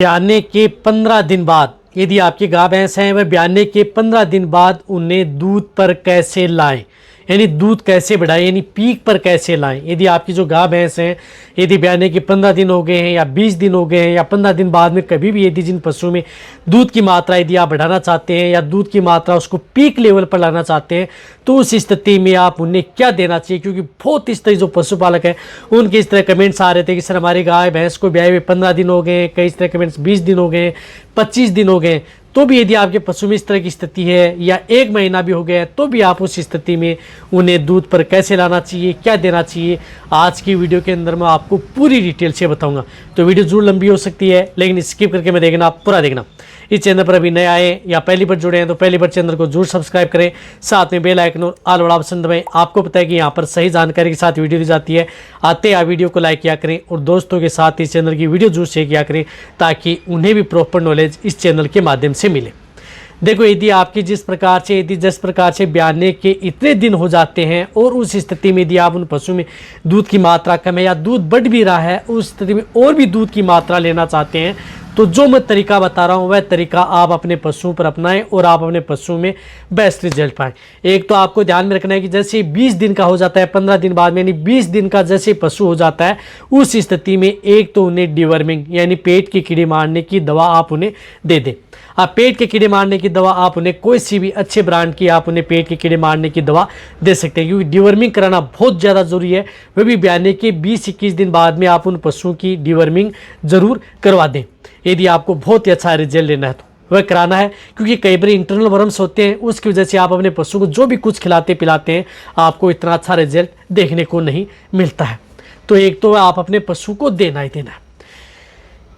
ब्याने के 15 दिन बाद यदि आपकी गाय भैंस हैं वह ब्याने के 15 दिन बाद उन्हें दूध पर कैसे लाएं, यानी दूध कैसे बढ़ाएं, यानी पीक पर कैसे लाएं। यदि आपकी जो गाय भैंस हैं यदि ब्याने के 15 दिन हो गए हैं या 20 दिन हो गए हैं या 15 दिन बाद में कभी भी यदि जिन पशुओं में दूध की मात्रा यदि आप बढ़ाना चाहते हैं या दूध की मात्रा उसको पीक लेवल पर लाना चाहते हैं तो उस स्थिति में आप उन्हें क्या देना चाहिए। क्योंकि बहुत इस तरह जो पशुपालक हैं उनके इस तरह कमेंट्स आ रहे थे कि सर हमारी गाय भैंस को ब्याए हुए 15 दिन हो गए, कई इस तरह कमेंट्स 20 दिन हो गए, 25 दिन हो गए। तो भी यदि आपके पशु में इस तरह की स्थिति है या 1 महीना भी हो गया है तो भी आप उस स्थिति में उन्हें दूध पर कैसे लाना चाहिए, क्या देना चाहिए, आज की वीडियो के अंदर मैं आपको पूरी डिटेल से बताऊंगा। तो वीडियो जरूर लंबी हो सकती है लेकिन स्किप करके मैं देखना, पूरा देखना। इस चैनल पर अभी नए आए या पहली बार जुड़े हैं तो पहली बार चैनल को जरूर सब्सक्राइब करें, साथ में बेल आइकन और ऑल वाला ऑप्शन दबाएं। आपको पता है कि यहाँ पर सही जानकारी के साथ वीडियो दी जाती है। आते आप वीडियो को लाइक किया करें और दोस्तों के साथ इस चैनल की वीडियो जरूर शेयर किया करें ताकि उन्हें भी प्रॉपर नॉलेज इस चैनल के माध्यम से मिले। देखो यदि आपकी जिस प्रकार से ब्याने के इतने दिन हो जाते हैं और उस स्थिति में यदि आप उन पशु में दूध की मात्रा कम है या दूध बढ़ भी रहा है उस स्थिति में और भी दूध की मात्रा लेना चाहते हैं तो जो मैं तरीका बता रहा हूं वह तरीका आप अपने पशुओं पर अपनाएं और आप अपने पशुओं में बेस्ट रिजल्ट पाएं। एक तो आपको ध्यान में रखना है कि जैसे 20 दिन का हो जाता है 15 दिन बाद में, यानी 20 दिन का जैसे पशु हो जाता है उस स्थिति में एक तो उन्हें डिवर्मिंग यानी पेट के कीड़े मारने की दवा आप उन्हें दे दें। आप पेट के कीड़े मारने की दवा आप उन्हें कोई सी भी अच्छे ब्रांड की आप उन्हें पेट के कीड़े मारने की दवा दे सकते हैं, क्योंकि डिवर्मिंग कराना बहुत ज़्यादा जरूरी है। वह भी ब्याने के 20-21 दिन बाद में आप उन पशुओं की डिवर्मिंग जरूर करवा दें यदि आपको बहुत ही अच्छा रिजल्ट लेना है तो वह कराना है। क्योंकि कई बार इंटरनल वर्म्स होते हैं उसकी वजह से आप अपने पशु को जो भी कुछ खिलाते पिलाते हैं आपको इतना अच्छा रिजल्ट देखने को नहीं मिलता है। तो एक तो आप अपने पशु को देना ही देना है।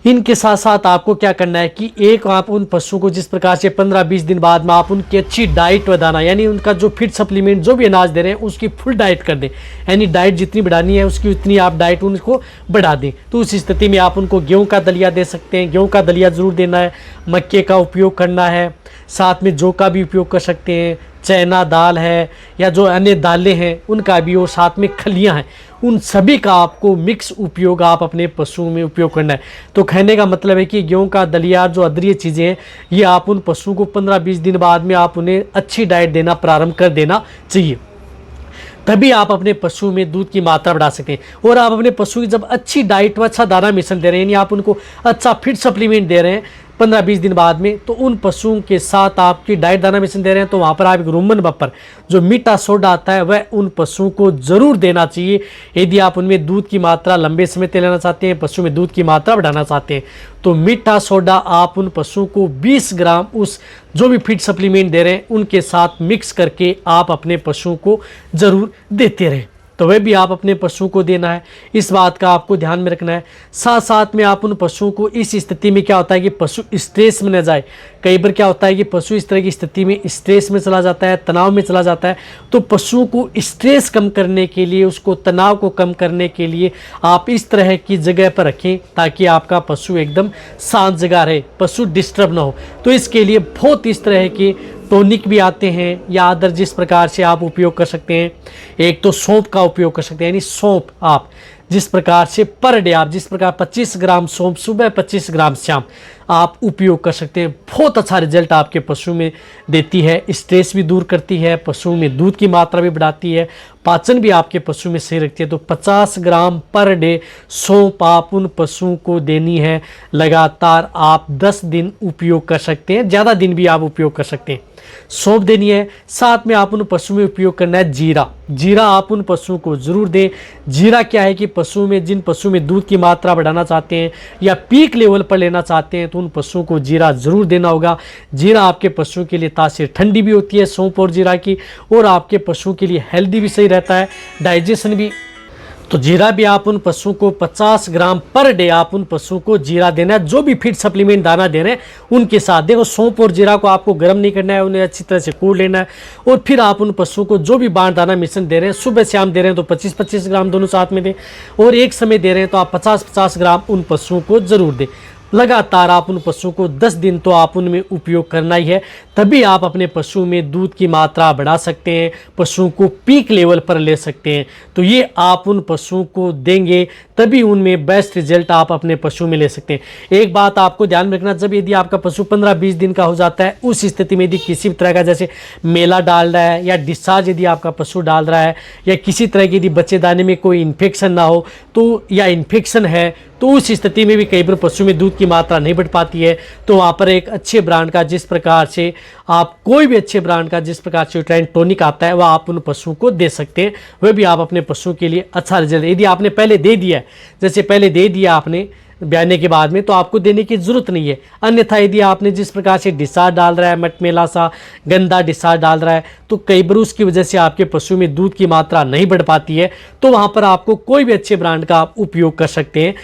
इनके साथ साथ आपको क्या करना है कि एक आप उन पशुओं को जिस प्रकार से 15-20 दिन बाद में आप उनकी अच्छी डाइट बढ़ाना, यानी उनका जो फीड सप्लीमेंट जो भी अनाज दे रहे हैं उसकी फुल डाइट कर दें, यानी डाइट जितनी बढ़ानी है उसकी उतनी आप डाइट उनको बढ़ा दें। तो उस स्थिति में आप उनको गेहूं का दलिया दे सकते हैं, गेहूं का दलिया ज़रूर देना है, मक्के का उपयोग करना है, साथ में जौ का भी उपयोग कर सकते हैं, चना दाल है या जो अन्य दालें हैं उनका भी, और साथ में खलियां हैं, उन सभी का आपको मिक्स उपयोग आप अपने पशुओं में उपयोग करना है। तो कहने का मतलब है कि गेहूं का दलिया जो अदृढ़ चीज़ें हैं ये आप उन पशुओं को 15-20 दिन बाद में आप उन्हें अच्छी डाइट देना प्रारंभ कर देना चाहिए, तभी आप अपने पशु में दूध की मात्रा बढ़ा सकते हैं। और आप अपने पशु की जब अच्छी डाइट व अच्छा दाना मिश्रण दे रहे हैं, यानी आप उनको अच्छा फीड सप्लीमेंट दे रहे हैं 15-20 दिन बाद में, तो उन पशुओं के साथ आपकी डाइट दाना मिश्रण दे रहे हैं तो वहाँ पर आप एक रूमन बपर जो मीठा सोडा आता है वह उन पशुओं को ज़रूर देना चाहिए यदि आप उनमें दूध की मात्रा लंबे समय तक लेना चाहते हैं, पशु में दूध की मात्रा बढ़ाना चाहते हैं। तो मीठा सोडा आप उन पशुओं को 20 ग्राम उस जो भी फीड सप्लीमेंट दे रहे हैं उनके साथ मिक्स करके आप अपने पशुओं को ज़रूर देते रहें। तो वह भी आप अपने पशुओं को देना है, इस बात का आपको ध्यान में रखना है। साथ साथ में आप उन पशुओं को इस स्थिति में क्या होता है कि पशु स्ट्रेस में न जाए। कई बार क्या होता है कि पशु इस तरह की स्थिति में स्ट्रेस में चला जाता है, तनाव में चला जाता है। तो पशुओं को स्ट्रेस कम करने के लिए, उसको तनाव को कम करने के लिए आप इस तरह की जगह पर रखें ताकि आपका पशु एकदम शांत जगह रहे, पशु डिस्टर्ब ना हो। तो इसके लिए बहुत इस तरह के टॉनिक भी आते हैं या अदर जिस प्रकार से आप उपयोग कर सकते हैं। एक तो सौंफ का उपयोग कर सकते हैं, यानी सौंफ आप जिस प्रकार से पर डे आप जिस प्रकार 25 ग्राम सौंफ सुबह 25 ग्राम शाम आप उपयोग कर सकते हैं। बहुत अच्छा रिजल्ट आपके पशु में देती है, स्ट्रेस भी दूर करती है, पशु में दूध की मात्रा भी बढ़ाती है, पाचन भी आपके पशु में सही रखती है। तो 50 ग्राम पर डे सौंफ आप उन पशुओं को देनी है। लगातार आप 10 दिन उपयोग कर सकते हैं, ज़्यादा दिन भी आप उपयोग कर सकते हैं। सौंफ देनी है। साथ में आप उन पशुओं में उपयोग करना है जीरा आप उन पशुओं को जरूर दें। जीरा क्या है कि पशुओं में जिन पशुओं में दूध की मात्रा बढ़ाना चाहते हैं या पीक लेवल पर लेना चाहते हैं तो उन पशुओं को जीरा जरूर देना होगा। जीरा आपके पशुओं के लिए तासीर ठंडी भी होती है सौंफ और जीरा की, और आपके पशुओं के लिए हेल्दी भी सही रहता है, डाइजेशन भी। तो जीरा भी आप उन पशुओं को 50 ग्राम पर डे आप उन पशुओं को जीरा देना है। जो भी फीड सप्लीमेंट दाना दे रहे हैं उनके साथ देखो, सौंफ और जीरा को आपको गर्म नहीं करना है, उन्हें अच्छी तरह से कूट लेना है। और फिर आप उन पशुओं को जो भी बाण दाना मिश्रण दे रहे हैं, सुबह शाम दे रहे हैं तो 25-25 ग्राम दोनों साथ में दें, और एक समय दे रहे हैं तो आप 50-50 ग्राम उन पशुओं को जरूर दें। लगातार आप उन पशुओं को 10 दिन तो आप उनमें उपयोग करना ही है, तभी आप अपने पशु में दूध की मात्रा बढ़ा सकते हैं, पशुओं को पीक लेवल पर ले सकते हैं। तो ये आप उन पशुओं को देंगे तभी उनमें बेस्ट रिजल्ट आप अपने पशु में ले सकते हैं। एक बात आपको ध्यान में रखना, जब यदि आपका पशु 15-20 दिन का हो जाता है, उस स्थिति में यदि किसी भी तरह का जैसे मेला डाल रहा है या डिस्चार्ज यदि आपका पशु डाल रहा है या किसी तरह की यदि बच्चेदानी में कोई इन्फेक्शन ना हो तो या इन्फेक्शन है, तो उस स्थिति में भी कई बार पशु में दूध की मात्रा नहीं बढ़ पाती है। तो वहाँ पर एक अच्छे ब्रांड का, जिस प्रकार से आप कोई भी अच्छे ब्रांड का जिस प्रकार से यूट्राइन टॉनिक आता है वह आप उन पशुओं को दे सकते हैं। वह भी आप अपने पशु के लिए अच्छा रिजल्ट, यदि आपने पहले दे दिया है, जैसे पहले दे दिया आपने ब्याने के बाद में, तो आपको देने की जरूरत नहीं है। अन्यथा यदि आपने जिस प्रकार से डिस्चार्ज डाल रहा है, मटमेला सा गंदा डिस्चार्ज डाल रहा है, तो कई बार उसकी वजह से आपके पशु में दूध की मात्रा नहीं बढ़ पाती है। तो वहाँ पर आपको कोई भी अच्छे ब्रांड का आप उपयोग कर सकते हैं।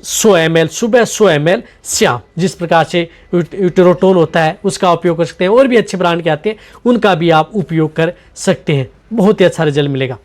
100 ml सुबह, 100 ml शाम, जिस प्रकार से यूटेरोटोन होता है उसका उपयोग कर सकते हैं। और भी अच्छे ब्रांड के आते हैं, उनका भी आप उपयोग कर सकते हैं, बहुत ही अच्छा रिजल्ट मिलेगा।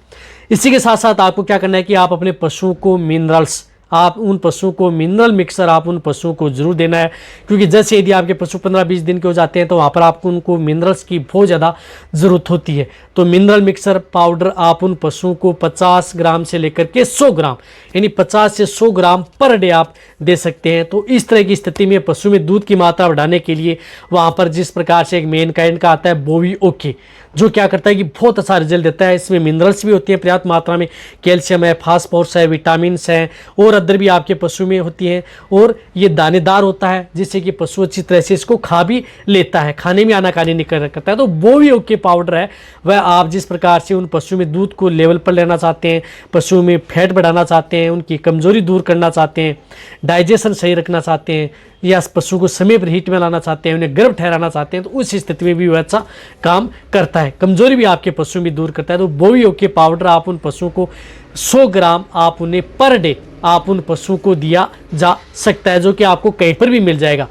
इसी के साथ साथ आपको क्या करना है कि आप अपने पशुओं को मिनरल्स, आप उन पशुओं को मिनरल मिक्सर आप उन पशुओं को जरूर देना है, क्योंकि जैसे यदि आपके पशु 15-20 दिन के हो जाते हैं तो वहाँ पर आपको उनको मिनरल्स की बहुत ज़्यादा ज़रूरत होती है। तो मिनरल मिक्सर पाउडर आप उन पशुओं को 50 ग्राम से लेकर के 100 ग्राम, यानी 50 से 100 ग्राम पर डे आप दे सकते हैं। तो इस तरह की स्थिति में पशु में दूध की मात्रा बढ़ाने के लिए वहाँ पर जिस प्रकार से एक मेन काइंड का आता है बोवी ओके, जो क्या करता है कि बहुत अच्छा रिजल्ट देता है। इसमें मिनरल्स भी होती हैं पर्याप्त मात्रा में, कैल्शियम है, फास्फोरस है, विटामिन हैं और अदर भी आपके पशु में होती हैं। और ये दानेदार होता है जिससे कि पशु अच्छी तरह से इसको खा भी लेता है, खाने में आनाकानी नहीं करता है। तो वो भी ओके पाउडर है, वह आप जिस प्रकार से उन पशु में दूध को लेवल पर लेना चाहते हैं, पशु में फैट बढ़ाना चाहते हैं, उनकी कमजोरी दूर करना चाहते हैं, डाइजेशन सही रखना चाहते हैं, या पशु को समय पर हीट में लाना चाहते हैं, उन्हें गर्भ ठहराना चाहते हैं, तो उस स्थिति में भी वह अच्छा काम करता है। कमजोरी भी आपके पशु में दूर करता है। तो बोवी ओके पाउडर आप उन पशुओं को 100 ग्राम आप उन्हें पर डे आप उन पशुओं को दिया जा सकता है, जो कि आपको कहीं पर भी मिल जाएगा।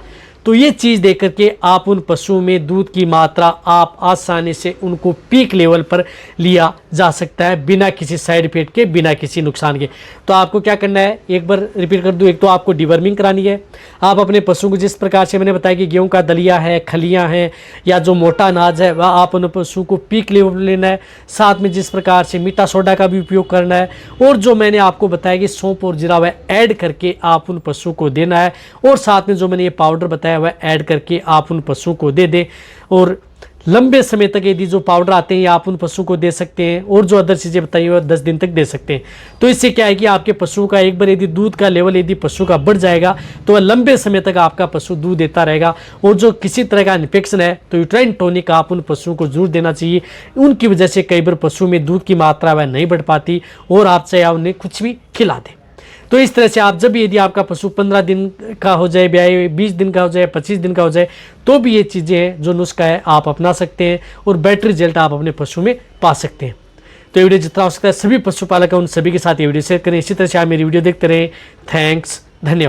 तो ये चीज़ देख करके आप उन पशुओं में दूध की मात्रा आप आसानी से उनको पीक लेवल पर लिया जा सकता है, बिना किसी साइड इफेक्ट के, बिना किसी नुकसान के। तो आपको क्या करना है, एक बार रिपीट कर दूं, एक तो आपको डिवर्मिंग करानी है। आप अपने पशु को जिस प्रकार से मैंने बताया कि गेहूं का दलिया है, खलियां हैं या जो मोटा अनाज है, वह आप उन पशु को पीक लेवल पर लेना है। साथ में जिस प्रकार से मीठा सोडा का भी उपयोग करना है, और जो मैंने आपको बताया कि सौंफ और जीरा वह ऐड करके आप उन पशु को देना है। और साथ में जो मैंने ये पाउडर बताया वह ऐड करके आप उन पशुओं को दे दें। और लंबे समय तक यदि जो पाउडर आते हैं आप उन पशुओं को दे सकते हैं, और जो अदर चीज़ें बताई वह 10 दिन तक दे सकते हैं। तो इससे क्या है कि आपके पशु का एक बार यदि दूध का लेवल यदि पशु का बढ़ जाएगा तो वह लंबे समय तक आपका पशु दूध देता रहेगा। और जो किसी तरह का इन्फेक्शन है तो यूट्राइन टॉनिक आप उन पशुओं को जरूर देना चाहिए। उनकी वजह से कई बार पशु में दूध की मात्रा वह नहीं बढ़ पाती, और आप चाहे उन्हें कुछ भी खिला दें। तो इस तरह से आप जब भी यदि आपका पशु 15 दिन का हो जाए, 20 दिन का हो जाए, 25 दिन का हो जाए, तो भी ये चीज़ें हैं जो नुस्खा है आप अपना सकते हैं और बेटर रिजल्ट आप अपने पशु में पा सकते हैं। तो ये वीडियो जितना हो सकता है सभी पशुपालक हैं उन सभी के साथ ये वीडियो शेयर करें। इसी तरह से आप मेरी वीडियो देखते रहें। थैंक्स, धन्यवाद।